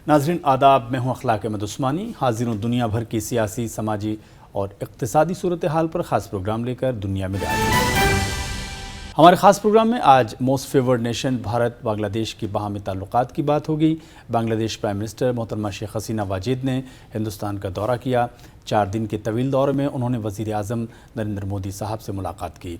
नाज़रीन आदाब, मैं हूँ अखलाक अहमद उस्मानी। हाजिर हूँ दुनिया भर की सियासी, समाजी और इक़्तिसादी सूरत हाल पर ख़ास प्रोग्राम लेकर दुनिया में आज। हमारे ख़ास प्रोग्राम में आज most favoured nation Bharat Bangladesh की बाहमी ताल्लुकात की बात होगी। बांग्लादेश प्राइम मिनिस्टर मोहतरमा शेख हसीना वाजिद ने हिंदुस्तान का दौरा किया। 4 दिन के तवील दौरे में उन्होंने वज़ीर आज़म नरेंद्र मोदी साहब से मुलाकात की।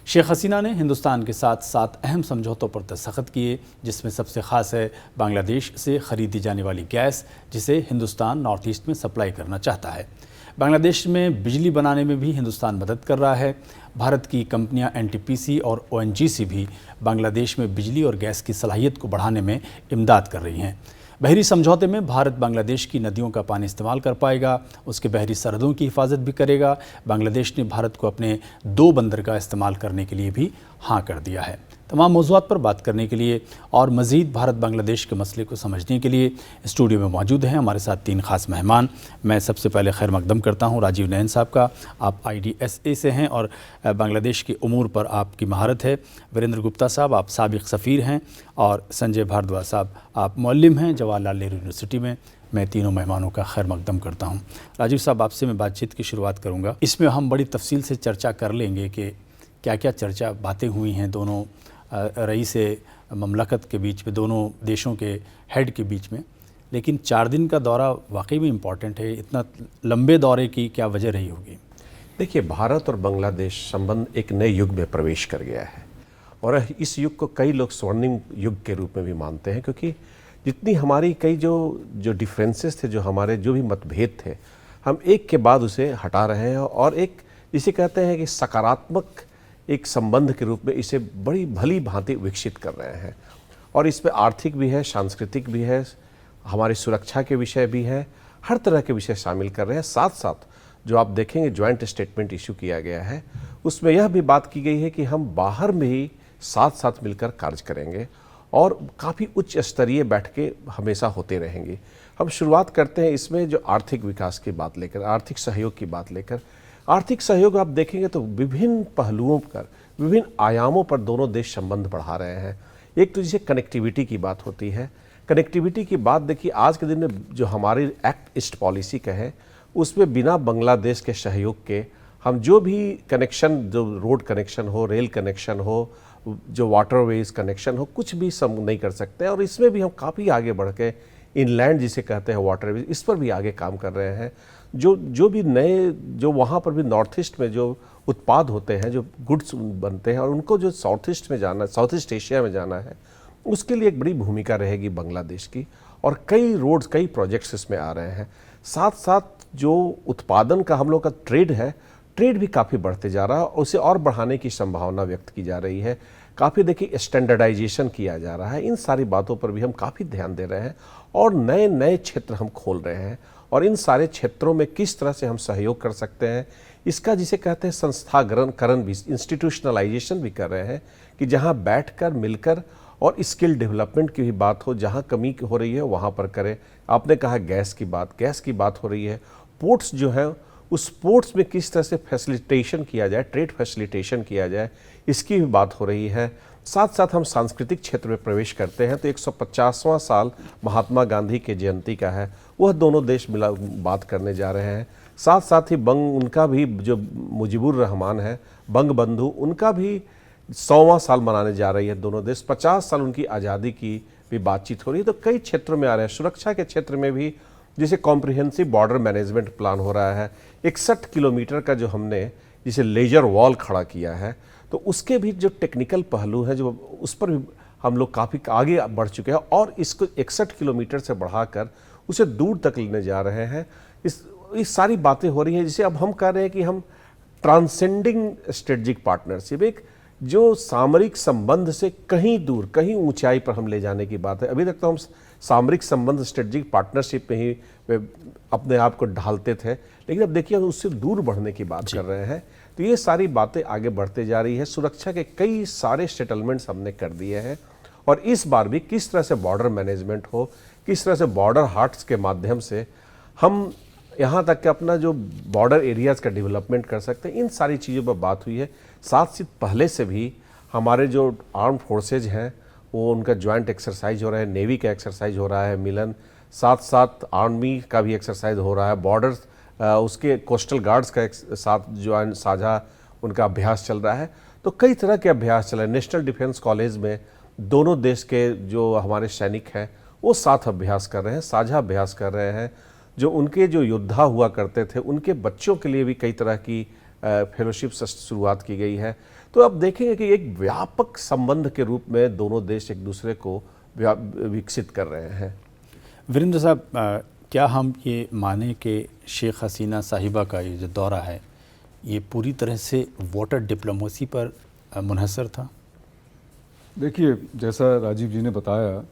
शेख हसीना ने हिंदुस्तान के साथ 7 अहम समझौतों पर दस्तखत किए, जिसमें सबसे ख़ास है बांग्लादेश से ख़रीदी जाने वाली गैस, जिसे हिंदुस्तान नॉर्थ ईस्ट में सप्लाई करना चाहता है। बांग्लादेश में बिजली बनाने में भी हिंदुस्तान मदद कर रहा है। भारत की कंपनियां एनटीपीसी और ओएनजीसी भी बांग्लादेश में बिजली और गैस की सलाहियत को बढ़ाने में इमदाद कर रही हैं। बहरी समझौते में भारत बांग्लादेश की नदियों का पानी इस्तेमाल कर पाएगा, उसके बहरी सरहदों की हिफाजत भी करेगा। बांग्लादेश ने भारत को अपने 2 बंदरगाह इस्तेमाल करने के लिए भी हाँ कर दिया है। तमाम मौज़ूआत पर बात करने के लिए और मज़ीद भारत बांग्लादेश के मसले को समझने के लिए स्टूडियो में मौजूद हैं हमारे साथ 3 ख़ास मेहमान। मैं सबसे पहले खैर मकदम करता हूँ राजीव नयन साहब का। आप IDSA से हैं और बांग्लादेश के उमूर पर आपकी महारत है। वीरेंद्र गुप्ता साहब, आप साबिक़ सफ़ीर हैं। और संजय भारद्वाज साहब, आप मुअल्लिम हैं जवाहरलाल नेहरू यूनिवर्सिटी में। मैं तीनों मेहमानों का खैर मकदम करता हूँ। राजीव साहब, आपसे मैं बातचीत की शुरुआत करूँगा। इसमें हम बड़ी तफसील से चर्चा कर लेंगे कि क्या क्या चर्चा बातें हुई हैं दोनों रईस ममलकत के बीच में, दोनों देशों के हेड के बीच में। लेकिन 4 दिन का दौरा वाकई में इम्पॉर्टेंट है। इतना लंबे दौरे की क्या वजह रही होगी? देखिए, भारत और बांग्लादेश संबंध एक नए युग में प्रवेश कर गया है और इस युग को कई लोग स्वर्णिम युग के रूप में भी मानते हैं, क्योंकि जितनी हमारी कई जो डिफरेंसेस थे, जो हमारे जो भी मतभेद थे, हम एक के बाद उसे हटा रहे हैं और एक जिसे कहते हैं कि सकारात्मक एक संबंध के रूप में इसे बड़ी भली भांति विकसित कर रहे हैं। और इसमें आर्थिक भी है, सांस्कृतिक भी है, हमारी सुरक्षा के विषय भी है, हर तरह के विषय शामिल कर रहे हैं। साथ साथ जो आप देखेंगे ज्वाइंट स्टेटमेंट इशू किया गया है, उसमें यह भी बात की गई है कि हम बाहर में ही साथ साथ मिलकर कार्य करेंगे और काफ़ी उच्च स्तरीय बैठकें हमेशा होते रहेंगी। हम शुरुआत करते हैं इसमें जो आर्थिक विकास की बात लेकर, आर्थिक सहयोग की बात लेकर। आर्थिक सहयोग आप देखेंगे तो विभिन्न पहलुओं पर, विभिन्न आयामों पर दोनों देश संबंध बढ़ा रहे हैं। एक तो जिसे कनेक्टिविटी की बात होती है, कनेक्टिविटी की बात देखिए, आज के दिन में जो हमारी एक्ट ईस्ट पॉलिसी का है, उसमें बिना बांग्लादेश के सहयोग के हम जो भी कनेक्शन, जो रोड कनेक्शन हो, रेल कनेक्शन हो, जो वाटरवेज कनेक्शन हो, कुछ भी सम नहीं कर सकते। और इसमें भी हम काफ़ी आगे बढ़ के इनलैंड जिसे कहते हैं वाटरवेज, इस पर भी आगे काम कर रहे हैं। जो भी नए, जो वहाँ पर भी नॉर्थ ईस्ट में जो उत्पाद होते हैं, जो गुड्स बनते हैं और उनको जो साउथ ईस्ट में जाना, साउथ ईस्ट एशिया में जाना है, उसके लिए एक बड़ी भूमिका रहेगी बांग्लादेश की। और कई रोड्स, कई प्रोजेक्ट्स इसमें आ रहे हैं। साथ साथ जो उत्पादन का हम लोग का ट्रेड है, ट्रेड भी काफ़ी बढ़ते जा रहा है और उसे और बढ़ाने की संभावना व्यक्त की जा रही है। काफ़ी देखिए स्टैंडर्डाइजेशन किया जा रहा है। इन सारी बातों पर भी हम काफ़ी ध्यान दे रहे हैं और नए नए क्षेत्र हम खोल रहे हैं। और इन सारे क्षेत्रों में किस तरह से हम सहयोग कर सकते हैं, इसका जिसे कहते हैं संस्थागरण भी, इंस्टीट्यूशनलाइजेशन भी कर रहे हैं कि जहां बैठकर मिलकर और स्किल डेवलपमेंट की भी बात हो, जहां कमी हो रही है वहां पर करें। आपने कहा गैस की बात हो रही है। पोर्ट्स जो है, उस पोर्ट्स में किस तरह से फैसिलिटेशन किया जाए, ट्रेड फैसिलिटेशन किया जाए, इसकी भी बात हो रही है। साथ साथ हम सांस्कृतिक क्षेत्र में प्रवेश करते हैं तो 150वां साल महात्मा गांधी के जयंती का है, वह दोनों देश मिला बात करने जा रहे हैं। साथ साथ ही उनका भी जो मुजीबुर रहमान है, बंग बंधु, उनका भी 100वां साल मनाने जा रही है दोनों देश। 50 साल उनकी आज़ादी की भी बातचीत हो रही है। तो कई क्षेत्रों में आ रहे हैं। सुरक्षा के क्षेत्र में भी जिसे कॉम्प्रिहेंसिव बॉर्डर मैनेजमेंट प्लान हो रहा है, 61 किलोमीटर का जो हमने जिसे लेजर वॉल खड़ा किया है, तो उसके भी जो टेक्निकल पहलू हैं, जो उस पर भी हम लोग काफ़ी आगे बढ़ चुके हैं और इसको 61 किलोमीटर से बढ़ाकर उसे दूर तक लेने जा रहे हैं। इस सारी बातें हो रही हैं, जिसे अब हम कह रहे हैं कि हम ट्रांसेंडिंग स्ट्रेटजिक पार्टनरशिप, एक जो सामरिक संबंध से कहीं दूर, कहीं ऊंचाई पर हम ले जाने की बात है। अभी तक तो हम सामरिक संबंध, स्ट्रेटजिक पार्टनरशिप में ही अपने आप को ढालते थे, लेकिन अब देखिए हम उससे दूर बढ़ने की बात कर रहे हैं। तो ये सारी बातें आगे बढ़ते जा रही है। सुरक्षा के कई सारे सेटलमेंट्स हमने कर दिए हैं और इस बार भी किस तरह से बॉर्डर मैनेजमेंट हो, किस तरह से बॉर्डर हाट्स के माध्यम से हम यहाँ तक कि अपना जो बॉर्डर एरियाज़ का डेवलपमेंट कर सकते हैं, इन सारी चीज़ों पर बात हुई है। साथ ही पहले से भी हमारे जो आर्म फोर्सेज हैं, वो उनका ज्वाइंट एक्सरसाइज हो रहा है, नेवी का एक्सरसाइज हो रहा है, मिलन। साथ साथ आर्मी का भी एक्सरसाइज हो रहा है, बॉर्डर्स उसके कोस्टल गार्ड्स का साथ जो साझा उनका अभ्यास चल रहा है। तो कई तरह के अभ्यास चल रहे हैं। नेशनल डिफेंस कॉलेज में दोनों देश के जो हमारे सैनिक हैं वो साथ अभ्यास कर रहे हैं, साझा अभ्यास कर रहे हैं। जो उनके जो योद्धा हुआ करते थे उनके बच्चों के लिए भी कई तरह की फेलोशिप से शुरुआत की गई है। तो अब देखेंगे कि एक व्यापक संबंध के रूप में दोनों देश एक दूसरे को विकसित कर रहे हैं। वीरेंद्र साहब, क्या हम ये माने कि शेख हसीना साहिबा का ये जो दौरा है ये पूरी तरह से वाटर डिप्लोमेसी पर मुनहसर था? देखिए, जैसा राजीव जी ने बताया,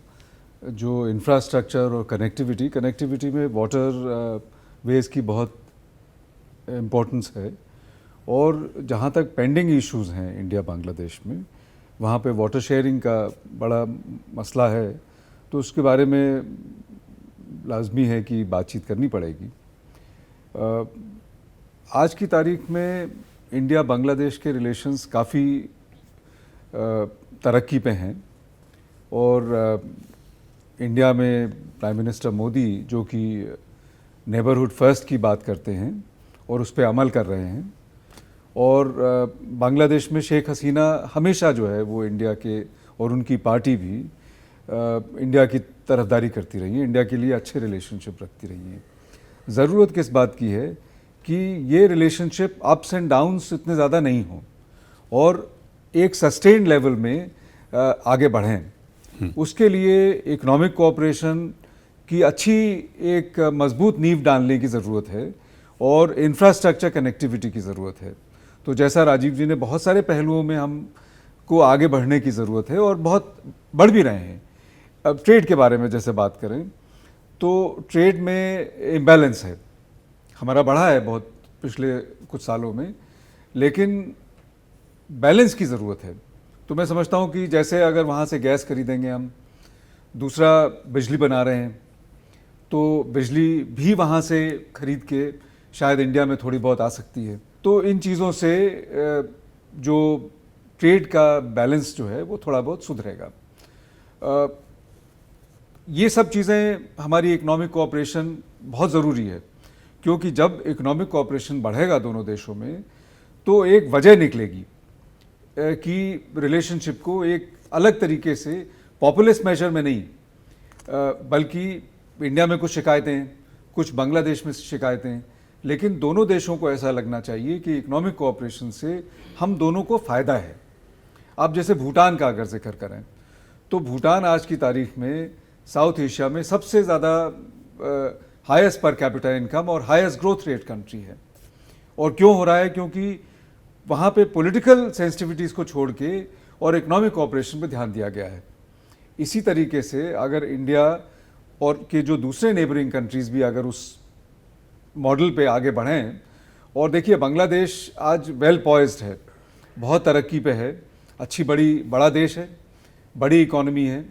जो इंफ्रास्ट्रक्चर और कनेक्टिविटी में वाटर वेज की बहुत इम्पोर्टेंस है। और जहाँ तक पेंडिंग इश्यूज़ हैं इंडिया बांग्लादेश में, वहाँ पे वाटर शेयरिंग का बड़ा मसला है। तो उसके बारे में लाजमी है कि बातचीत करनी पड़ेगी। आज की तारीख में इंडिया बांग्लादेश के रिलेशंस काफ़ी तरक्की पे हैं। और इंडिया में प्राइम मिनिस्टर मोदी जो कि नेबरहुड फर्स्ट की बात करते हैं और उस पर अमल कर रहे हैं। और बांग्लादेश में शेख हसीना हमेशा जो है वो इंडिया के और उनकी पार्टी भी इंडिया की तरफदारी करती रही है, इंडिया के लिए अच्छे रिलेशनशिप रखती रही है। ज़रूरत किस बात की है कि ये रिलेशनशिप अप्स एंड डाउन्स इतने ज़्यादा नहीं हों और एक सस्टेन्ड लेवल में आगे बढ़ें। उसके लिए इकोनॉमिक कोऑपरेशन की अच्छी एक मजबूत नींव डालने की ज़रूरत है और इंफ्रास्ट्रक्चर कनेक्टिविटी की ज़रूरत है। तो जैसा राजीव जी ने बहुत सारे पहलुओं में हमको आगे बढ़ने की ज़रूरत है और बहुत बढ़ भी रहे हैं। अब ट्रेड के बारे में जैसे बात करें तो ट्रेड में इम्बैलेंस है, हमारा बढ़ा है बहुत पिछले कुछ सालों में, लेकिन बैलेंस की ज़रूरत है। तो मैं समझता हूँ कि जैसे अगर वहाँ से गैस खरीदेंगे हम, दूसरा बिजली बना रहे हैं, तो बिजली भी वहाँ से खरीद के शायद इंडिया में थोड़ी बहुत आ सकती है। तो इन चीज़ों से जो ट्रेड का बैलेंस जो है वो थोड़ा बहुत सुधरेगा। ये सब चीज़ें हमारी इकोनॉमिक कोऑपरेशन बहुत ज़रूरी है, क्योंकि जब इकोनॉमिक कोऑपरेशन बढ़ेगा दोनों देशों में तो एक वजह निकलेगी कि रिलेशनशिप को एक अलग तरीके से पॉपुलिस्ट मेजर में नहीं, बल्कि इंडिया में कुछ शिकायतें हैं, कुछ बांग्लादेश में शिकायतें, लेकिन दोनों देशों को ऐसा लगना चाहिए कि इकोनॉमिक कोऑपरेशन से हम दोनों को फ़ायदा है। आप जैसे भूटान का अगर जिक्र करें तो भूटान आज की तारीख में साउथ एशिया में सबसे ज़्यादा हाईएस्ट पर कैपिटा इनकम और हाईएस्ट ग्रोथ रेट कंट्री है। और क्यों हो रहा है? क्योंकि वहाँ पे पॉलिटिकल सेंसिटिविटीज़ को छोड़ के और इकोनॉमिक कोऑपरेशन पे ध्यान दिया गया है। इसी तरीके से अगर इंडिया और के जो दूसरे नेबरिंग कंट्रीज़ भी अगर उस मॉडल पे आगे बढ़ें, और देखिए बांग्लादेश आज वेल पॉइज्ड है, बहुत तरक्की पे है, अच्छी बड़ा देश है, बड़ी इकॉनमी है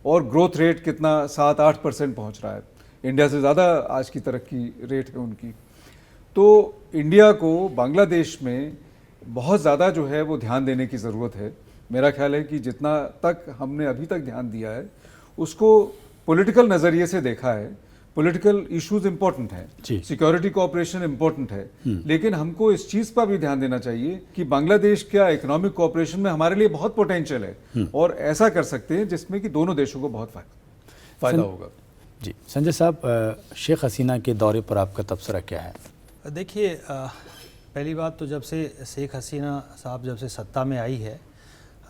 और ग्रोथ रेट कितना 7-8% पहुँच रहा है, इंडिया से ज़्यादा आज की तरक्की रेट है उनकी। तो इंडिया को बांग्लादेश में बहुत ज़्यादा जो है वो ध्यान देने की ज़रूरत है। मेरा ख्याल है कि जितना तक हमने अभी तक ध्यान दिया है उसको पॉलिटिकल नज़रिए से देखा है। पॉलिटिकल इश्यूज इंपॉर्टेंट हैं, सिक्योरिटी कोऑपरेशन इंपॉर्टेंट है, लेकिन हमको इस चीज़ पर भी ध्यान देना चाहिए कि बांग्लादेश का इकोनॉमिक कोऑपरेशन में हमारे लिए बहुत पोटेंशियल है और ऐसा कर सकते हैं जिसमें कि दोनों देशों को बहुत फ़ायदा होगा। जी संजय साहब, शेख हसीना के दौरे पर आपका तबसरा क्या है? देखिए, पहली बात तो जब से शेख हसीना साहब जब से सत्ता में आई है,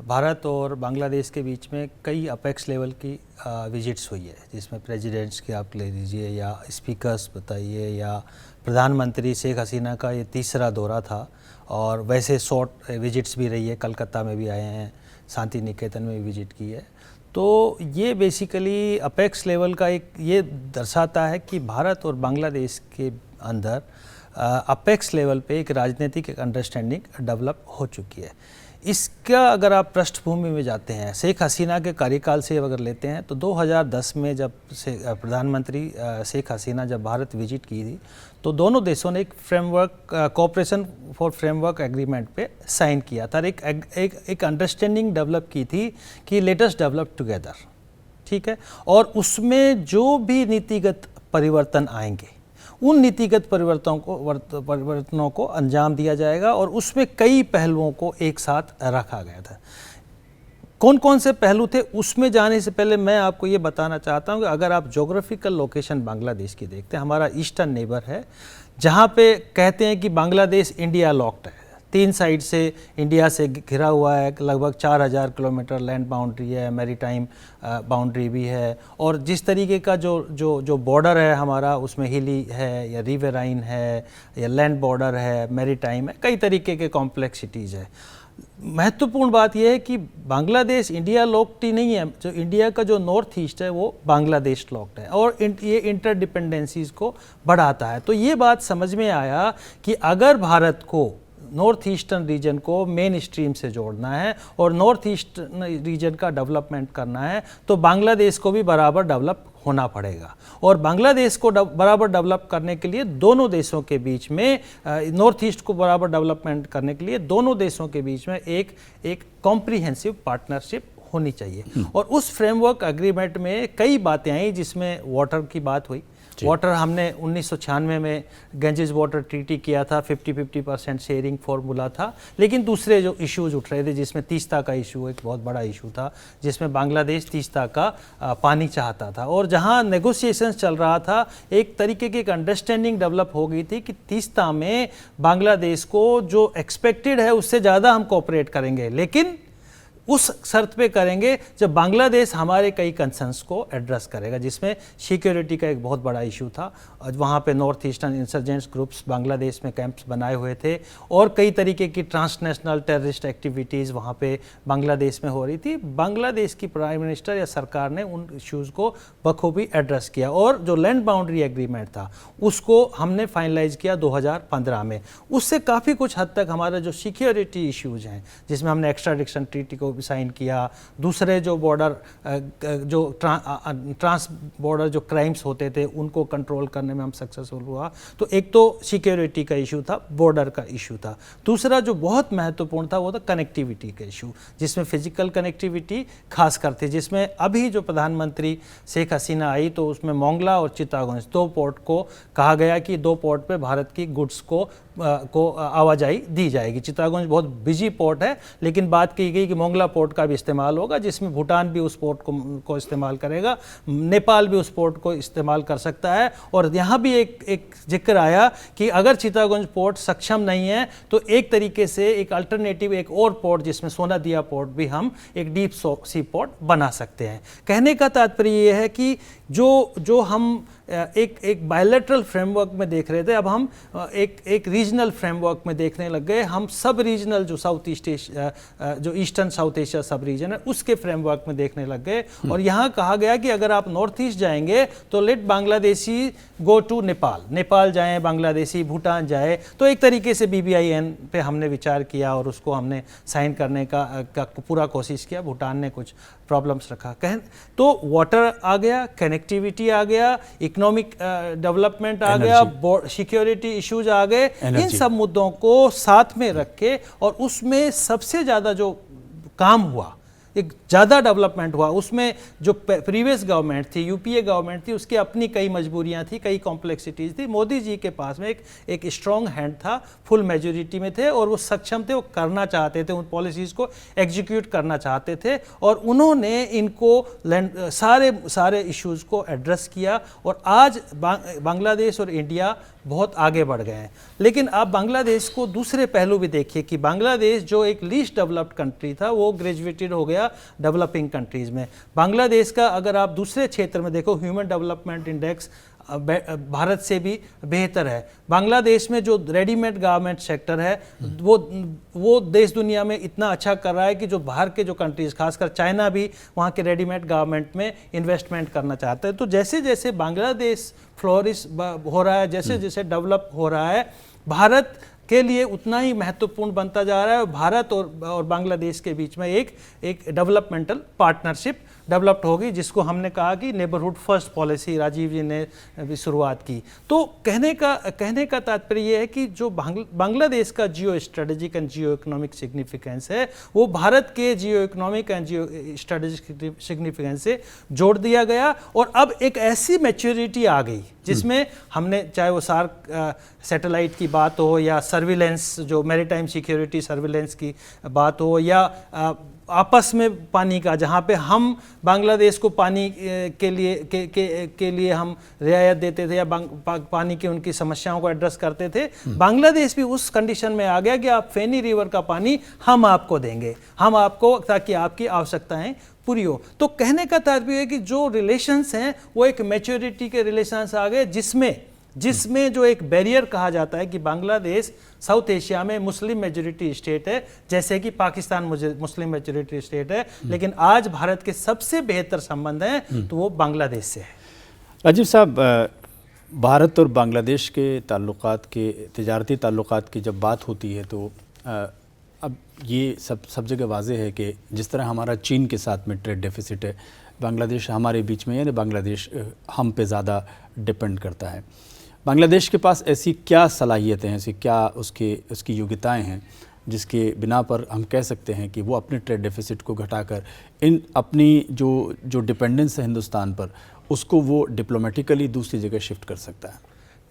भारत और बांग्लादेश के बीच में कई अपेक्स लेवल की विजिट्स हुई है, जिसमें प्रेसिडेंट्स की आप ले लीजिए या स्पीकर्स बताइए या प्रधानमंत्री शेख हसीना का ये तीसरा दौरा था। और वैसे शॉर्ट विजिट्स भी रही है, कलकत्ता में भी आए हैं, शांति निकेतन में भी विजिट की है। तो ये बेसिकली अपेक्स लेवल का एक ये दर्शाता है कि भारत और बांग्लादेश के अंदर अपेक्स लेवल पे एक राजनीतिक अंडरस्टैंडिंग डेवलप हो चुकी है। इसका अगर आप पृष्ठभूमि में जाते हैं, शेख हसीना के कार्यकाल से अगर लेते हैं तो 2010 में जब से प्रधानमंत्री शेख हसीना जब भारत विजिट की थी तो दोनों देशों ने एक framework cooperation for framework agreement पे साइन किया था। एक अंडरस्टैंडिंग डेवलप की थी कि लेट अस डेवलप टुगेदर। ठीक है, और उसमें जो भी नीतिगत परिवर्तन आएंगे उन नीतिगत परिवर्तनों को अंजाम दिया जाएगा, और उसमें कई पहलुओं को एक साथ रखा गया था। कौन कौन से पहलू थे उसमें जाने से पहले मैं आपको ये बताना चाहता हूँ कि अगर आप ज्योग्राफिकल लोकेशन बांग्लादेश की देखते हैं, हमारा ईस्टर्न नेबर है, जहाँ पे कहते हैं कि बांग्लादेश इंडिया लॉक्ड है, 3 साइड से इंडिया से घिरा हुआ है, लगभग 4000 किलोमीटर लैंड बाउंड्री है, मैरीटाइम बाउंड्री भी है, और जिस तरीके का जो बॉर्डर है हमारा, उसमें हिली है या रिवराइन है या लैंड बॉर्डर है, मैरीटाइम है, कई तरीके के कॉम्प्लेक्सिटीज़ है। महत्वपूर्ण बात यह है कि बांग्लादेश इंडिया लॉक्ड ही नहीं है, जो इंडिया का जो नॉर्थ ईस्ट है वो बांग्लादेश लॉक्ड है, और ये इंटरडिपेंडेंसीज को बढ़ाता है। तो ये बात समझ में आया कि अगर भारत को नॉर्थ ईस्टर्न रीजन को मेन स्ट्रीम से जोड़ना है और नॉर्थ ईस्टर्न रीजन का डेवलपमेंट करना है, तो बांग्लादेश को भी बराबर डेवलप होना पड़ेगा। और बांग्लादेश को बराबर डेवलप करने के लिए दोनों देशों के बीच में, नॉर्थ ईस्ट को बराबर डेवलपमेंट करने के लिए दोनों देशों के बीच में एक कॉम्प्रिहेंसिव पार्टनरशिप होनी चाहिए। और उस फ्रेमवर्क एग्रीमेंट में कई बातें आई, जिसमें वाटर की बात हुई। वाटर हमने 1996 में गंजेस वाटर ट्रीटी किया था, 50-50% शेयरिंग फॉर्मूला था, लेकिन दूसरे जो इश्यूज उठ रहे थे, जिसमें तीस्ता का इशू एक बहुत बड़ा इशू था, जिसमें बांग्लादेश तीस्ता का पानी चाहता था, और जहां नेगोशिएशंस चल रहा था, एक तरीके की एक अंडरस्टैंडिंग डेवलप हो गई थी कि तीस्ता में बांग्लादेश को जो एक्सपेक्टेड है उससे ज़्यादा हम कोऑपरेट करेंगे, लेकिन उस शर्त पे करेंगे जब बांग्लादेश हमारे कई कंसर्न्स को एड्रेस करेगा, जिसमें सिक्योरिटी का एक बहुत बड़ा इशू था। वहाँ पे north eastern insurgents groups Bangladesh में कैंप्स बनाए हुए थे, और कई तरीके की ट्रांसनेशनल टेररिस्ट एक्टिविटीज़ वहाँ पे बांग्लादेश में हो रही थी। बांग्लादेश की प्राइम मिनिस्टर या सरकार ने उन इश्यूज़ को बखूबी एड्रेस किया, और जो लैंड बाउंड्री एग्रीमेंट था उसको हमने फाइनलाइज किया 2015 में। उससे काफ़ी कुछ हद तक हमारा जो सिक्योरिटी इश्यूज़ हैं, जिसमें हमने एक्स्ट्राडिक्शन ट्रीटी को भी साइन किया, दूसरे जो बॉर्डर जो ट्रांस बॉर्डर जो क्राइम्स होते थे उनको कंट्रोल करने में हम सक्सेसफुल हुआ। तो एक तो सिक्योरिटी का इशू था, बॉर्डर का इशू था। दूसरा जो बहुत महत्वपूर्ण था वो था कनेक्टिविटी का इशू, जिसमें फिजिकल कनेक्टिविटी खास कर थी, जिसमें अभी जो प्रधानमंत्री शेख हसीना आई तो उसमें मोंगला और चित्तागोंग 2 पोर्ट को कहा गया कि 2 पोर्ट पे भारत की गुड्स को आवाजाही दी जाएगी। चित्तागोंग बहुत बिजी पोर्ट है, लेकिन बात की गई कि मोंगला पोर्ट का भी इस्तेमाल होगा, जिसमें भूटान भी उस पोर्ट को इस्तेमाल करेगा, नेपाल भी उस पोर्ट को इस्तेमाल कर सकता है। और यहाँ भी एक जिक्र आया कि अगर चित्तागोंग पोर्ट सक्षम नहीं है तो एक तरीके से एक अल्टरनेटिव एक और पोर्ट, जिसमें सोनादिया पोर्ट भी हम एक डीप सी पोर्ट बना सकते हैं। कहने का तात्पर्य ये है कि जो हम एक बायलैटरल फ्रेमवर्क में देख रहे थे, अब हम एक रीजनल फ्रेमवर्क में देखने लग गए। हम सब रीजनल जो साउथ ईस्ट एशिया, जो ईस्टर्न साउथ एशिया सब रीजन है, उसके फ्रेमवर्क में देखने लग गए। और यहाँ कहा गया कि अगर आप नॉर्थ ईस्ट जाएंगे तो let Bangladeshi go to Nepal जाएं, बांग्लादेशी भूटान जाए। तो एक तरीके से BBIN पे हमने विचार किया और उसको हमने साइन करने का पूरा कोशिश किया। भूटान ने कुछ प्रॉब्लम्स रखा, तो वाटर आ गया, कनेक्टिविटी आ गया, इकोनॉमिक डेवलपमेंट आ गया, सिक्योरिटी इश्यूज आ गए। इन सब मुद्दों को साथ में रख के, और उसमें सबसे ज़्यादा जो काम हुआ, एक ज़्यादा डेवलपमेंट हुआ, उसमें जो प्रीवियस गवर्नमेंट थी, UPA गवर्नमेंट थी, उसकी अपनी कई मजबूरियां थी, कई कॉम्प्लेक्सिटीज़ थी। मोदी जी के पास में एक स्ट्रॉन्ग हैंड था, फुल मेजोरिटी में थे, और वो सक्षम थे, वो करना चाहते थे, उन पॉलिसीज़ को एग्जीक्यूट करना चाहते थे, और उन्होंने इनको सारे इश्यूज़ को एड्रेस किया। और आज बांग्लादेश और इंडिया बहुत आगे बढ़ गए हैं। लेकिन आप बांग्लादेश को दूसरे पहलू भी देखिए कि बांग्लादेश जो एक लीस्ट डेवलप्ड कंट्री था, वो ग्रेजुएटेड हो गया डेवलपिंग कंट्रीज़ में। बांग्लादेश का अगर आप दूसरे क्षेत्र में देखो, ह्यूमन डेवलपमेंट इंडेक्स भारत से भी बेहतर है। बांग्लादेश में जो रेडीमेड गारमेंट सेक्टर है वो देश दुनिया में इतना अच्छा कर रहा है कि जो बाहर के जो कंट्रीज़, खासकर चाइना भी वहाँ के रेडीमेड गारमेंट में इन्वेस्टमेंट करना चाहता है। तो जैसे जैसे बांग्लादेश फ्लोरिश हो रहा है, जैसे जैसे डेवलप हो रहा है, भारत के लिए उतना ही महत्वपूर्ण बनता जा रहा है। भारत और बांग्लादेश के बीच में एक डेवलपमेंटल पार्टनरशिप डेवलप्ड होगी, जिसको हमने कहा कि नेबरहुड फर्स्ट पॉलिसी राजीव जी ने भी शुरुआत की। तो कहने का तात्पर्य ये है कि जो बांग्लादेश का geo strategic and Jio economic significance है वो भारत के जियो economic and geo strategic significance से जोड़ दिया गया, और अब एक ऐसी मैच्योरिटी आ गई जिसमें हमने, चाहे वो सार्क सैटेलाइट की बात हो या सर्विलेंस, जो मैरीटाइम सिक्योरिटी सर्विलेंस की बात हो, या आपस में पानी का, जहाँ पे हम बांग्लादेश को पानी के लिए हम रियायत देते थे या पानी की उनकी समस्याओं को एड्रेस करते थे, बांग्लादेश भी उस कंडीशन में आ गया कि आप फेनी रिवर का पानी हम आपको देंगे, हम आपको, ताकि आपकी आवश्यकताएं पूरी हो। तो कहने का तात्पर्य है कि जो रिलेशंस हैं वो एक मैच्योरिटी के रिलेशंस आ गए, जिसमें जो एक बैरियर कहा जाता है कि बांग्लादेश साउथ एशिया में मुस्लिम मेजॉरिटी स्टेट है, जैसे कि पाकिस्तान मुस्लिम मेजॉरिटी स्टेट है, लेकिन आज भारत के सबसे बेहतर संबंध हैं तो वो बांग्लादेश से है। राजीव साहब, भारत और बांग्लादेश के ताल्लुकात के, तिजारती ताल्लुकात की जब बात होती है तो अब ये सब जगह वाज़ेह है कि जिस तरह हमारा चीन के साथ में ट्रेड डेफिसिट है, बांग्लादेश हमारे बीच में, यानी बांग्लादेश हम पे ज़्यादा डिपेंड करता है। बांग्लादेश के पास ऐसी क्या सलाहियतें हैं, ऐसी क्या उसकी योग्यताएं हैं जिसके बिना पर हम कह सकते हैं कि वो अपने ट्रेड डेफिसिट को घटाकर अपनी जो डिपेंडेंस है हिंदुस्तान पर, उसको वो डिप्लोमेटिकली दूसरी जगह शिफ्ट कर सकता है?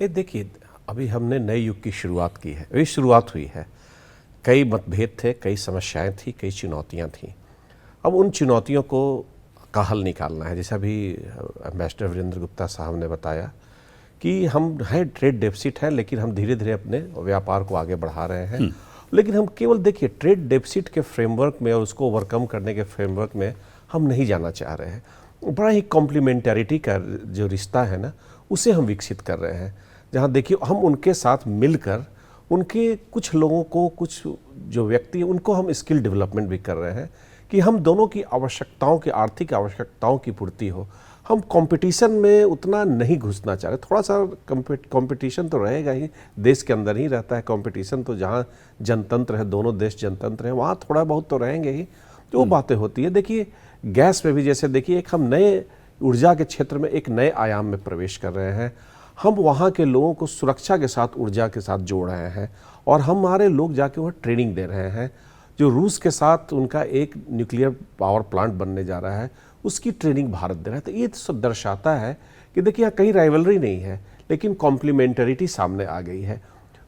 ये देखिए, अभी हमने नए युग की शुरुआत की है, अभी शुरुआत हुई है। कई मतभेद थे, कई समस्याएं थी, कई चुनौतियां थीं। अब उन चुनौतियों का हल निकालना है। जैसा भी एम्बेसडर वीरेंद्र गुप्ता साहब ने बताया कि हम है ट्रेड डेफिसिट है, लेकिन हम धीरे धीरे अपने व्यापार को आगे बढ़ा रहे हैं। लेकिन हम केवल देखिए ट्रेड डेफिसिट के फ्रेमवर्क में और उसको ओवरकम करने के फ्रेमवर्क में हम नहीं जाना चाह रहे हैं। बड़ा ही कॉम्प्लीमेंटरिटी का जो रिश्ता है ना, उसे हम विकसित कर रहे हैं, जहाँ देखिए हम उनके साथ मिलकर उनके कुछ लोगों को, कुछ जो व्यक्ति हैं उनको हम स्किल डेवलपमेंट भी कर रहे हैं कि हम दोनों की आवश्यकताओं की, आर्थिक आवश्यकताओं की पूर्ति हो। हम कंपटीशन में उतना नहीं घुसना चाह रहे। थोड़ा सा कंपटीशन तो रहेगा ही, देश के अंदर ही रहता है कंपटीशन, तो जहाँ जनतंत्र है, दोनों देश जनतंत्र हैं, वहाँ थोड़ा बहुत तो रहेंगे ही। तो वो बातें होती है। देखिए गैस में भी जैसे देखिए एक हम नए ऊर्जा के क्षेत्र में एक नए आयाम में प्रवेश कर रहे हैं। हम वहाँ के लोगों को सुरक्षा के साथ, ऊर्जा के साथ जोड़ रहे हैं, और हमारे लोग जाके वहाँ ट्रेनिंग दे रहे हैं। जो रूस के साथ उनका एक न्यूक्लियर पावर प्लांट बनने जा रहा है, उसकी ट्रेनिंग भारत दे रहा है। तो ये सब दर्शाता है कि देखिए यहाँ कहीं राइवलरी नहीं है, लेकिन कॉम्प्लीमेंटरिटी सामने आ गई है।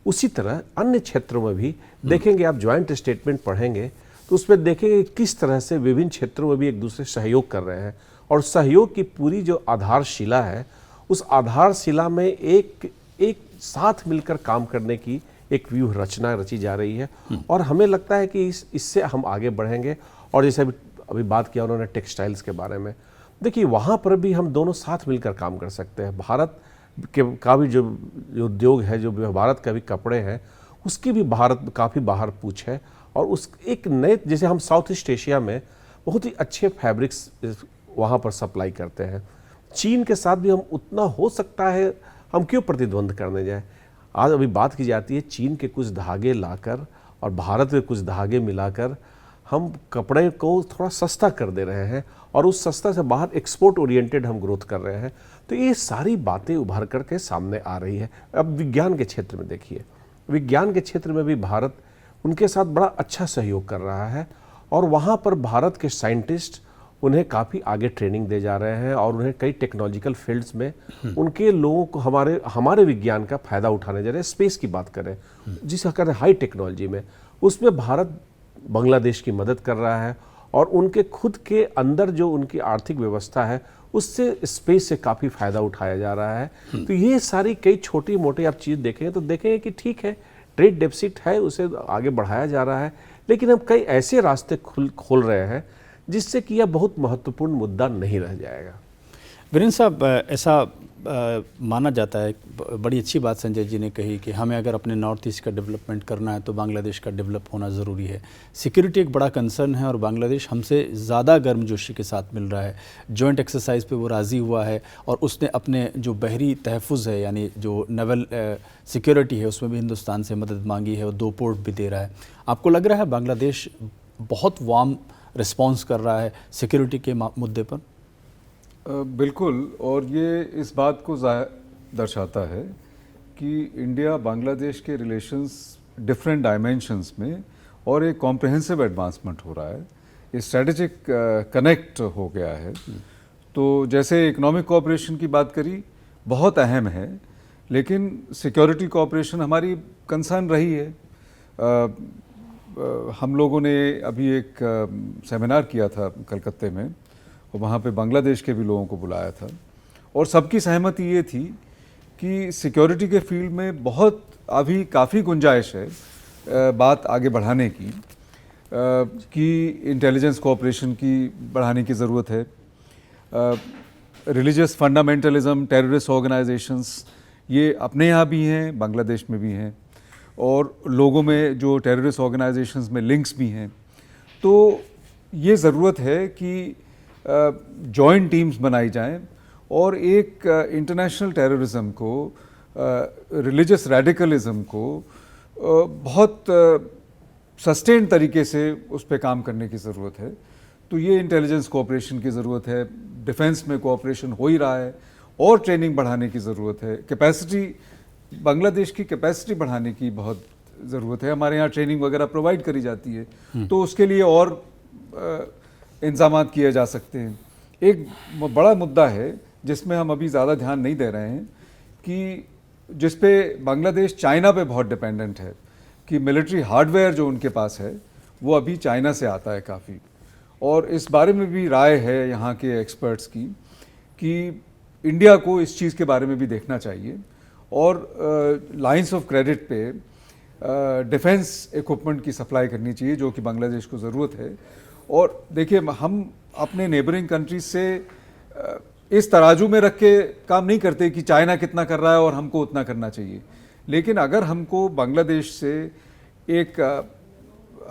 उसी तरह अन्य क्षेत्रों में भी देखेंगे, आप ज्वाइंट स्टेटमेंट पढ़ेंगे तो उसमें देखेंगे किस तरह से विभिन्न क्षेत्रों में भी एक दूसरे सहयोग कर रहे हैं, और सहयोग की पूरी जो आधारशिला है, उस आधारशिला में एक साथ मिलकर काम करने की एक व्यूह रचना रची जा रही है। और हमें लगता है कि इससे हम आगे बढ़ेंगे। और जैसे अभी बात किया उन्होंने टेक्सटाइल्स के बारे में, देखिए वहाँ पर भी हम दोनों साथ मिलकर काम कर सकते हैं। भारत का भी जो उद्योग है, जो भारत का भी कपड़े हैं, उसकी भी भारत काफ़ी बाहर पूछ है। और उस एक नए, जैसे हम साउथ ईस्ट एशिया में बहुत ही अच्छे फैब्रिक्स वहाँ पर सप्लाई करते हैं। चीन के साथ भी हम उतना हो सकता है, हम क्यों प्रतिद्वंद करने जाए। आज अभी बात की जाती है चीन के कुछ धागे लाकर और भारत के कुछ धागे मिलाकर हम कपड़े को थोड़ा सस्ता कर दे रहे हैं, और उस सस्ता से बाहर एक्सपोर्ट ओरिएंटेड हम ग्रोथ कर रहे हैं। तो ये सारी बातें उभर करके सामने आ रही है। अब विज्ञान के क्षेत्र में देखिए, विज्ञान के क्षेत्र में भी भारत उनके साथ बड़ा अच्छा सहयोग कर रहा है, और वहाँ पर भारत के साइंटिस्ट उन्हें काफ़ी आगे ट्रेनिंग दे जा रहे हैं, और उन्हें कई टेक्नोलॉजिकल फील्ड्स में उनके लोगों को हमारे विज्ञान का फ़ायदा उठाने जा रहे हैं। स्पेस की बात करें, जिसे कहते हैं हाई टेक्नोलॉजी में, उसमें भारत बांग्लादेश की मदद कर रहा है, और उनके खुद के अंदर जो उनकी आर्थिक व्यवस्था है, उससे स्पेस से काफ़ी फ़ायदा उठाया जा रहा है। तो ये सारी कई छोटी मोटी आप चीज़ देखेंगे तो देखेंगे कि ठीक है, ट्रेड डेफिसिट है, उसे आगे बढ़ाया जा रहा है, लेकिन हम कई ऐसे रास्ते खोल रहे हैं जिससे कि यह बहुत महत्वपूर्ण मुद्दा नहीं रह जाएगा। वीरेंद्र साहब, ऐसा माना जाता है, बड़ी अच्छी बात संजय जी ने कही कि हमें अगर अपने नॉर्थ ईस्ट का डेवलपमेंट करना है तो बांग्लादेश का डेवलप होना ज़रूरी है। सिक्योरिटी एक बड़ा कंसर्न है, और बांग्लादेश हमसे ज़्यादा गर्मजोशी के साथ मिल रहा है। जॉइंट एक्सरसाइज पे वो राज़ी हुआ है, और उसने अपने जो बहरी तहफ़्फ़ुज़ है, यानी जो नेवल सिक्योरिटी है, उसमें भी हिंदुस्तान से मदद मांगी है, और 2 पोर्ट भी दे रहा है। आपको लग रहा है बांग्लादेश बहुत वार्म रिस्पॉन्स कर रहा है सिक्योरिटी के मुद्दे पर? बिल्कुल, और ये इस बात को दर्शाता है कि इंडिया बांग्लादेश के रिलेशंस डिफरेंट डायमेंशंस में और एक कॉम्प्रिहेंसिव एडवांसमेंट हो रहा है, ये स्ट्रेटेजिक कनेक्ट हो गया है। तो जैसे इकोनॉमिक कोऑपरेशन की बात करी, बहुत अहम है, लेकिन सिक्योरिटी कोऑपरेशन हमारी कंसर्न रही है। हम लोगों ने अभी एक सेमिनार किया था कलकत्ते में, और वहाँ पे बांग्लादेश के भी लोगों को बुलाया था, और सबकी सहमति ये थी कि सिक्योरिटी के फील्ड में बहुत अभी काफ़ी गुंजाइश है बात आगे बढ़ाने की, कि इंटेलिजेंस कोऑपरेशन की बढ़ाने की ज़रूरत है। रिलीजियस फंडामेंटलिज्म, टेररिस्ट ऑर्गेनाइजेशंस, ये अपने यहाँ भी हैं, बांग्लादेश में भी हैं, और लोगों में जो टेररिस्ट ऑर्गेनाइजेशंस में लिंक्स भी हैं। तो ये ज़रूरत है कि जॉइंट टीम्स बनाई जाएं और एक इंटरनेशनल टेररिज्म को, रिलीजियस रेडिकलिज्म को बहुत सस्टेन तरीके से उस पर काम करने की ज़रूरत है। तो ये इंटेलिजेंस कोऑपरेशन की ज़रूरत है, डिफेंस में कोऑपरेशन हो ही रहा है, और ट्रेनिंग बढ़ाने की ज़रूरत है, कैपेसिटी, बांग्लादेश की कैपेसिटी बढ़ाने की बहुत ज़रूरत है। हमारे यहाँ ट्रेनिंग वगैरह प्रोवाइड करी जाती है, तो उसके लिए और इंतजाम किए जा सकते हैं। एक बड़ा मुद्दा है जिसमें हम अभी ज़्यादा ध्यान नहीं दे रहे हैं, कि जिस पे बांग्लादेश चाइना पे बहुत डिपेंडेंट है, कि मिलिट्री हार्डवेयर जो उनके पास है वो अभी चाइना से आता है काफ़ी, और इस बारे में भी राय है यहाँ के एक्सपर्ट्स की कि इंडिया को इस चीज़ के बारे में भी देखना चाहिए, और लाइंस ऑफ क्रेडिट पे डिफेंस इक्विपमेंट की सप्लाई करनी चाहिए, जो कि बांग्लादेश को ज़रूरत है। और देखिए, हम अपने नेबरिंग कंट्रीज से इस तराजू में रख के काम नहीं करते कि चाइना कितना कर रहा है और हमको उतना करना चाहिए, लेकिन अगर हमको बांग्लादेश से एक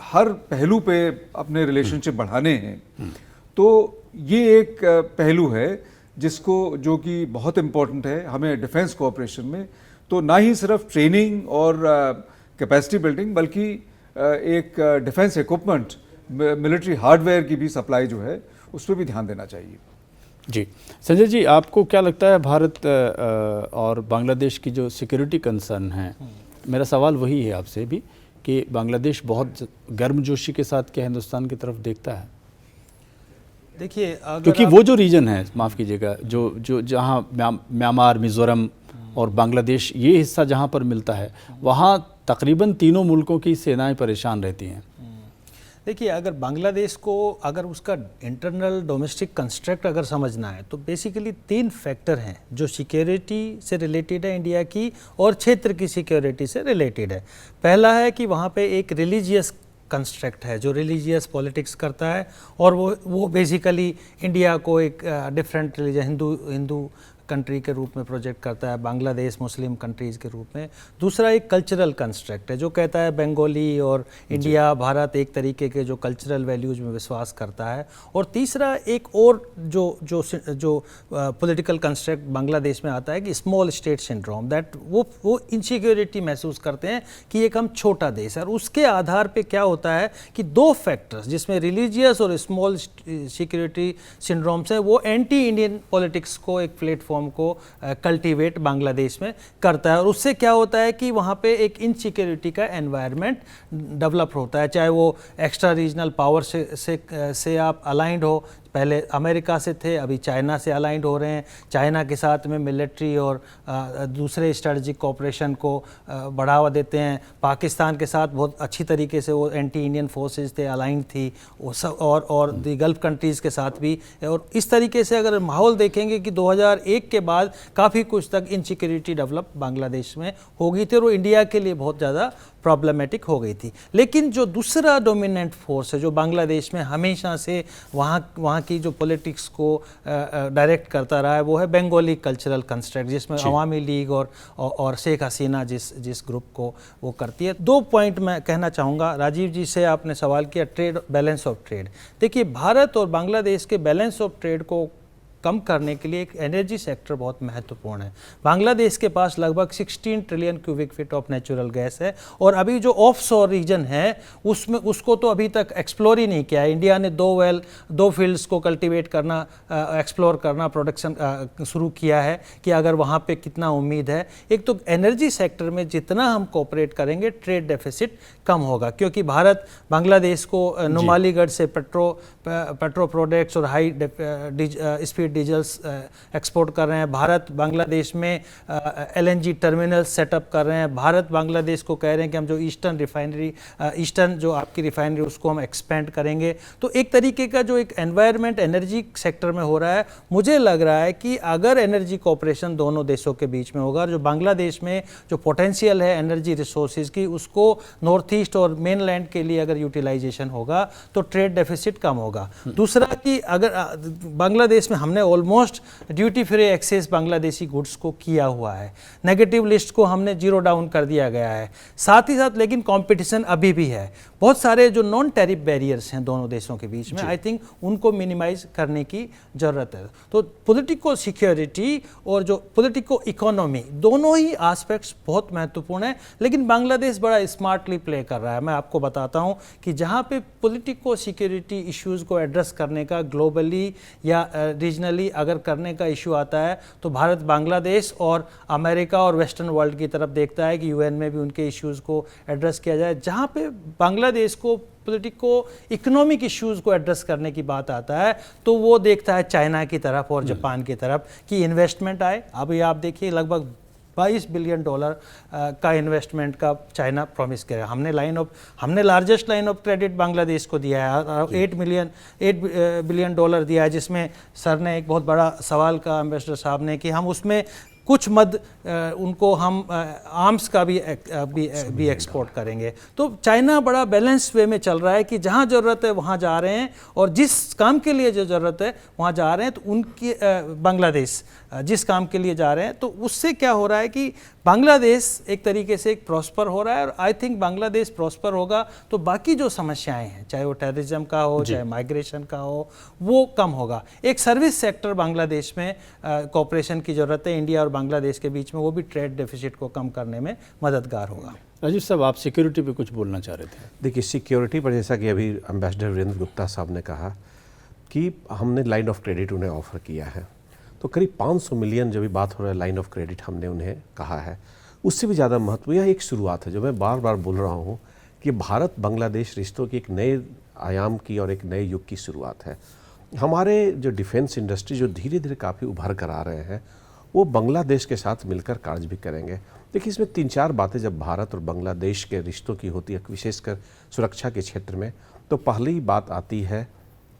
हर पहलू पे अपने रिलेशनशिप बढ़ाने हैं, तो ये एक पहलू है जिसको, जो कि बहुत इम्पोर्टेंट है हमें डिफेंस कोऑपरेशन में। तो ना ही सिर्फ ट्रेनिंग और कैपेसिटी बिल्डिंग, बल्कि एक डिफेंस इक्विपमेंट, मिलिट्री हार्डवेयर की भी सप्लाई जो है उस पर भी ध्यान देना चाहिए। जी संजय जी, आपको क्या लगता है भारत और बांग्लादेश की जो सिक्योरिटी कंसर्न है, मेरा सवाल वही है आपसे भी, कि बांग्लादेश बहुत गर्मजोशी के साथ क्या हिंदुस्तान की तरफ देखता है? देखिए, क्योंकि वो जो रीजन है, माफ़ कीजिएगा, जो जहाँ म्यांमार, मिज़ोरम और बांग्लादेश, ये हिस्सा जहाँ पर मिलता है, वहाँ तकरीबन तीनों मुल्कों की सेनाएं परेशान रहती हैं। देखिए, अगर बांग्लादेश को, अगर उसका इंटरनल डोमेस्टिक कंस्ट्रक्ट अगर समझना है, तो बेसिकली 3 फैक्टर हैं जो सिक्योरिटी से रिलेटेड है इंडिया की, और क्षेत्र की सिक्योरिटी से रिलेटेड है। पहला है कि वहाँ पे एक रिलीजियस कंस्ट्रक्ट है जो रिलीजियस पॉलिटिक्स करता है, और वो बेसिकली इंडिया को एक डिफरेंट रिलीजन, हिंदू कंट्री के रूप में प्रोजेक्ट करता है, बांग्लादेश मुस्लिम कंट्रीज़ के रूप में। दूसरा एक कल्चरल कंस्ट्रक्ट है जो कहता है बंगाली और इंडिया, भारत एक तरीके के जो कल्चरल वैल्यूज़ में विश्वास करता है। और तीसरा एक और जो पॉलिटिकल कंस्ट्रक्ट बांग्लादेश में आता है कि स्मॉल स्टेट सिंड्रोम, दैट वो इनसिक्योरिटी महसूस करते हैं कि एक हम छोटा देश है। और उसके आधार पे क्या होता है कि 2 फैक्टर्स जिसमें रिलीजियस और स्मॉल सिक्योरिटी सिंड्रोम्स है, वो एंटी इंडियन पॉलिटिक्स को, एक प्लेटफॉर्म को कल्टीवेट बांग्लादेश में करता है। और उससे क्या होता है कि वहाँ पे एक इनसिक्योरिटी का एनवायरनमेंट डेवलप होता है, चाहे वो एक्स्ट्रा रीजनल पावर से आप अलाइंड हो, पहले अमेरिका से थे, अभी चाइना से अलाइंड हो रहे हैं, चाइना के साथ में मिलिट्री और दूसरे स्ट्रेटजिक कोऑपरेशन को बढ़ावा देते हैं, पाकिस्तान के साथ बहुत अच्छी तरीके से वो एंटी इंडियन फोर्सेस थे, अलाइंड थी वो सब, और दी गल्फ कंट्रीज़ के साथ भी। और इस तरीके से अगर माहौल देखेंगे कि 2001 के बाद काफ़ी कुछ तक इनसिक्योरिटी डेवलप बांग्लादेश में हो गई थी, और वो इंडिया के लिए बहुत ज़्यादा प्रॉब्लमेटिक हो गई थी। लेकिन जो दूसरा डोमिनेंट फोर्स है जो बांग्लादेश में हमेशा से वहाँ की जो पॉलिटिक्स को डायरेक्ट करता रहा है, वो है बंगाली कल्चरल कंस्ट्रक्ट, जिसमें अवामी लीग और शेख हसीना जिस ग्रुप को वो करती है। 2 पॉइंट मैं कहना चाहूँगा। राजीव जी से आपने सवाल किया ट्रेड, बैलेंस ऑफ ट्रेड। देखिए, भारत और बांग्लादेश के बैलेंस ऑफ ट्रेड को कम करने के लिए एक एनर्जी सेक्टर बहुत महत्वपूर्ण है। बांग्लादेश के पास लगभग 16 trillion cubic feet of natural gas है और अभी जो ऑफ शोर रीजन है उसमें उसको तो अभी तक एक्सप्लोर ही नहीं किया है। इंडिया ने 2 फील्ड्स को कल्टीवेट करना, एक्सप्लोर करना, प्रोडक्शन शुरू किया है कि अगर वहाँ पे कितना उम्मीद है। एक तो एनर्जी सेक्टर में जितना हम कोऑपरेट करेंगे ट्रेड डेफिसिट कम होगा, क्योंकि भारत बांग्लादेश को नुमालीगढ़ से पेट्रो प्रोडक्ट्स और हाई स्पीड डीजल्स एक्सपोर्ट कर रहे हैं। भारत बांग्लादेश में LNG टर्मिनल सेटअप कर रहे हैं। भारत बांग्लादेश को कह रहे हैं कि हम जो ईस्टर्न जो आपकी रिफाइनरी उसको हम एक्सपेंड करेंगे। तो एक तरीके का जो एक एनवायरनमेंट एनर्जी सेक्टर में हो रहा है, मुझे लग रहा है कि अगर एनर्जी कोऑपरेशन दोनों देशों के बीच में होगा, जो बांग्लादेश में जो पोटेंशियल है एनर्जी रिसोर्सेज की, उसको नॉर्थ ईस्ट और मेनलैंड के लिए अगर यूटिलाइजेशन होगा तो ट्रेड डेफिसिट कम होगा। दूसरा कि अगर बांग्लादेश में हमने almost duty free access Bangladeshi goods को किया हुआ है, नेगेटिव लिस्ट को हमने जीरो डाउन कर दिया गया है। साथ ही साथ लेकिन कंपटीशन अभी भी है, बहुत सारे जो नॉन टैरिफ बैरियर्स हैं दोनों देशों के बीच में, आई थिंक उनको मिनिमाइज करने की ज़रूरत है। तो पॉलिटिकल सिक्योरिटी और जो पॉलिटिकल इकोनॉमी दोनों ही एस्पेक्ट्स बहुत महत्वपूर्ण है, लेकिन बांग्लादेश बड़ा स्मार्टली प्ले कर रहा है। मैं आपको बताता हूं कि जहां पे पॉलिटिकल सिक्योरिटी इश्यूज़ को एड्रेस करने का ग्लोबली या रीजनली अगर करने का इशू आता है तो भारत बांग्लादेश और अमेरिका और वेस्टर्न वर्ल्ड की तरफ देखता है कि UN में भी उनके इश्यूज़ को एड्रेस किया जाए। जहां पे बांग्लादेश को पॉलिटिको इकोनॉमिक इश्यूज़ को एड्रेस करने की बात आता है तो वो देखता है चाइना की तरफ और जापान की तरफ कि इन्वेस्टमेंट आए। अभी आप देखिए लगभग $22 बिलियन का इन्वेस्टमेंट का चाइना प्रॉमिस किया। हमने largest line of credit Bangladesh को दिया है, $8 बिलियन दिया है, जिसमें सर ने एक बहुत बड़ा सवाल का एम्बेसडर साहब ने कि हम उसमें कुछ मद उनको हम आर्म्स का भी एक्सपोर्ट करेंगे। तो चाइना बड़ा बैलेंस वे में चल रहा है कि जहाँ ज़रूरत है वहाँ जा रहे हैं और जिस काम के लिए जो ज़रूरत है वहाँ जा रहे हैं। तो उनकी बांग्लादेश जिस काम के लिए जा रहे हैं तो उससे क्या हो रहा है कि बांग्लादेश एक तरीके से एक प्रॉस्पर हो रहा है और आई थिंक बांग्लादेश प्रॉस्पर होगा तो बाकी जो समस्याएं हैं, चाहे वो टेररिज्म का हो, चाहे माइग्रेशन का हो, वो कम होगा। एक सर्विस सेक्टर बांग्लादेश में कोऑपरेशन की ज़रूरत है इंडिया और बांग्लादेश के बीच में, वो भी ट्रेड डेफिसिट को कम करने में मददगार होगा। राजीव साहब, आप सिक्योरिटी पे कुछ बोलना चाह रहे थे। देखिए, सिक्योरिटी पर जैसा कि अभी एम्बेसडर वीरेंद्र गुप्ता साहब ने कहा कि हमने लाइन ऑफ क्रेडिट उन्हें ऑफर किया है, तो करीब 500 मिलियन जो भी बात हो रहा है लाइन ऑफ क्रेडिट हमने उन्हें कहा है, उससे भी ज़्यादा महत्व यह एक शुरुआत है। जो मैं बार बार बोल रहा हूँ कि भारत बांग्लादेश रिश्तों की एक नए आयाम की और एक नए युग की शुरुआत है। हमारे जो डिफेंस इंडस्ट्री जो धीरे धीरे काफ़ी उभर कर आ रहे हैं, वो बांग्लादेश के साथ मिलकर कार्य भी करेंगे। देखिए, इसमें 3-4 बातें जब भारत और बांग्लादेश के रिश्तों की होती है, विशेषकर सुरक्षा के क्षेत्र में, तो पहली बात आती है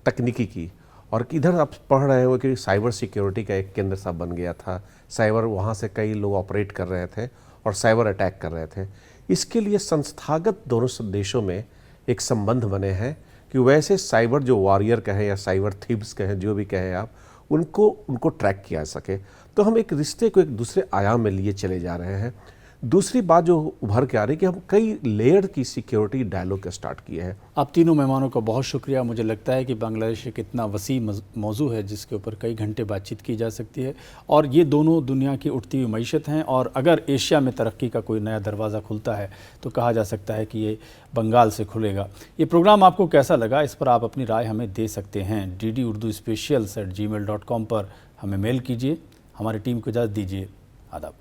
तकनीकी की। और किधर आप पढ़ रहे हो कि साइबर सिक्योरिटी का एक केंद्र सा बन गया था, साइबर वहाँ से कई लोग ऑपरेट कर रहे थे और साइबर अटैक कर रहे थे। इसके लिए संस्थागत दोनों देशों में एक संबंध बने हैं कि वैसे साइबर जो वॉरियर कहें या साइबर थीव्स कहें, जो भी कहें आप, उनको ट्रैक किया जा सके। तो हम एक रिश्ते को एक दूसरे आयाम में लिए चले जा रहे हैं। दूसरी बात जो उभर के आ रही है कि हम कई लेयर की सिक्योरिटी डायलॉग स्टार्ट किए हैं। आप तीनों मेहमानों का बहुत शुक्रिया। मुझे लगता है कि बांग्लादेश एक इतना वसी मौजू है जिसके ऊपर कई घंटे बातचीत की जा सकती है और ये दोनों दुनिया की उठती हुई मईशत हैं और अगर एशिया में तरक्की का कोई नया दरवाज़ा खुलता है तो कहा जा सकता है कि ये बंगाल से खुलेगा। ये प्रोग्राम आपको कैसा लगा, इस पर आप अपनी राय हमें दे सकते हैं। DD-Urdu-Specials@gmail.com पर हमें मेल कीजिए। हमारी टीम को इजाज़त दीजिए। आदाब।